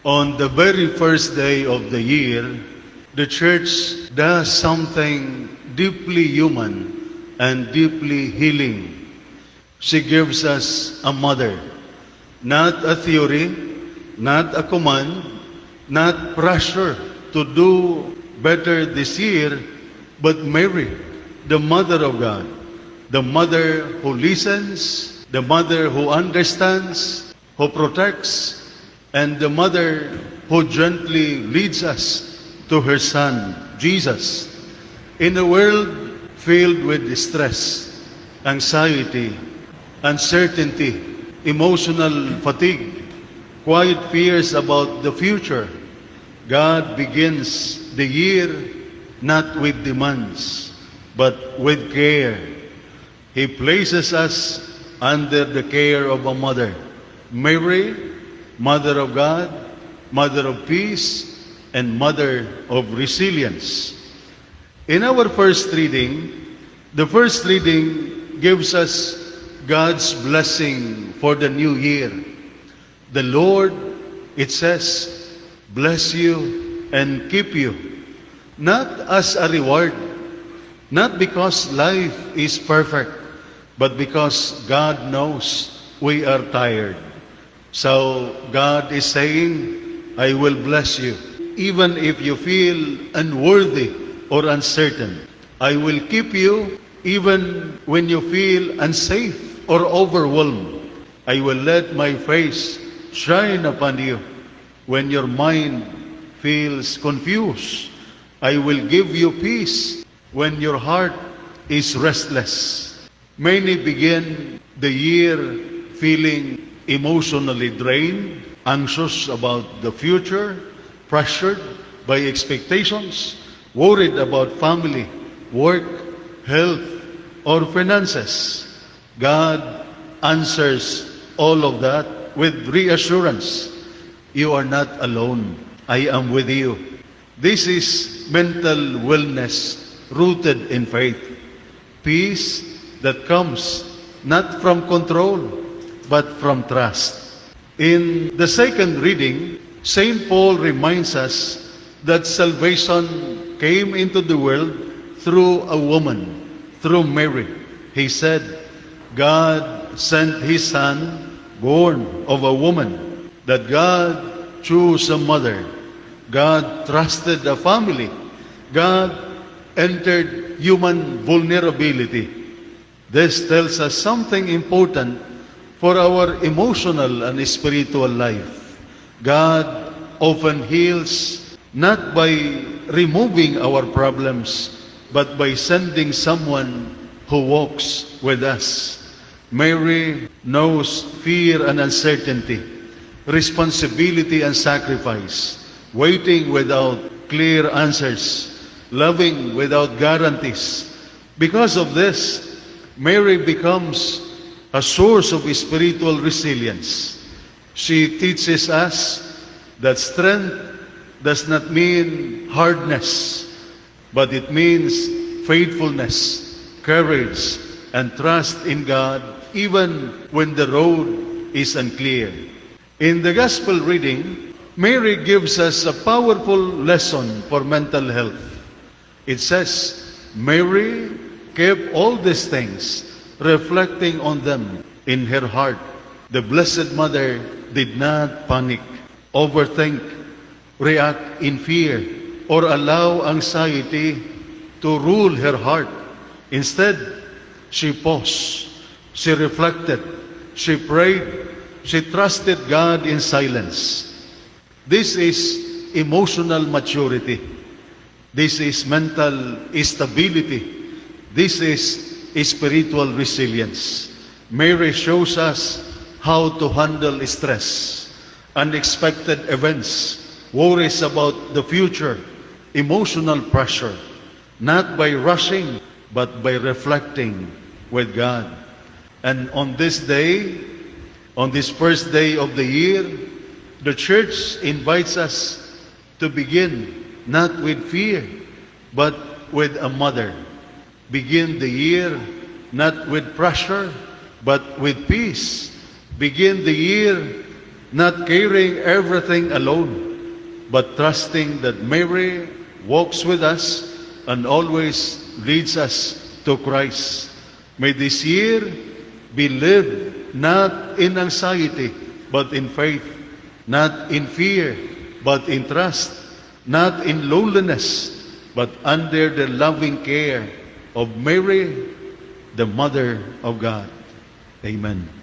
On the very first day of the year, the church does something deeply human and deeply healing. She gives us a mother, not a theory, not a command, not pressure to do better this year, but Mary, the mother of God, the mother who listens, the mother who understands, who protects, and the mother who gently leads us to her Son, Jesus. In a world filled with stress, anxiety, uncertainty, emotional fatigue, quiet fears about the future, God begins the year not with demands, but with care. He places us under the care of a mother, Mary, Mother of God, Mother of Peace, and Mother of Resilience. In our first reading, the first reading gives us God's blessing for the new year. The Lord, it says, bless you and keep you, not as a reward, not because life is perfect, but because God knows we are tired. So God is saying, I will bless you, even if you feel unworthy or uncertain. I will keep you even when you feel unsafe or overwhelmed. I will let my face shine upon you when your mind feels confused. I will give you peace when your heart is restless. Many begin the year feeling emotionally drained, anxious about the future, pressured by expectations, worried about family, work, health, or finances. God answers all of that with reassurance. You are not alone. I am with you. This is mental wellness rooted in faith. Peace that comes not from control, but from trust. In the second reading, St. Paul reminds us that salvation came into the world through a woman, through Mary. He said, God sent His Son, born of a woman, that God chose a mother. God trusted a family. God entered human vulnerability. This tells us something important for our emotional and spiritual life. God often heals not by removing our problems, but by sending someone who walks with us. Mary knows fear and uncertainty, responsibility and sacrifice, waiting without clear answers, loving without guarantees. Because of this, Mary becomes a source of spiritual resilience. She teaches us that strength does not mean hardness, but it means faithfulness, courage, and trust in God even when the road is unclear. In the Gospel reading, Mary gives us a powerful lesson for mental health. It says, Mary kept all these things, reflecting on them in her heart. The Blessed Mother did not panic, overthink, react in fear, or allow anxiety to rule her heart. Instead, she paused, she reflected, she prayed, she trusted God in silence. This is emotional maturity. This is mental stability. This is spiritual resilience. Mary shows us how to handle stress, unexpected events, worries about the future, emotional pressure, not by rushing, but by reflecting with God. And on this day, on this first day of the year, the church invites us to begin not with fear, but with a mother. Begin the year not with pressure, but with peace. Begin the year not carrying everything alone, but trusting that Mary walks with us and always leads us to Christ. May this year be lived not in anxiety, but in faith, not in fear, but in trust, not in loneliness, but under the loving care of Mary, the Mother of God. Amen.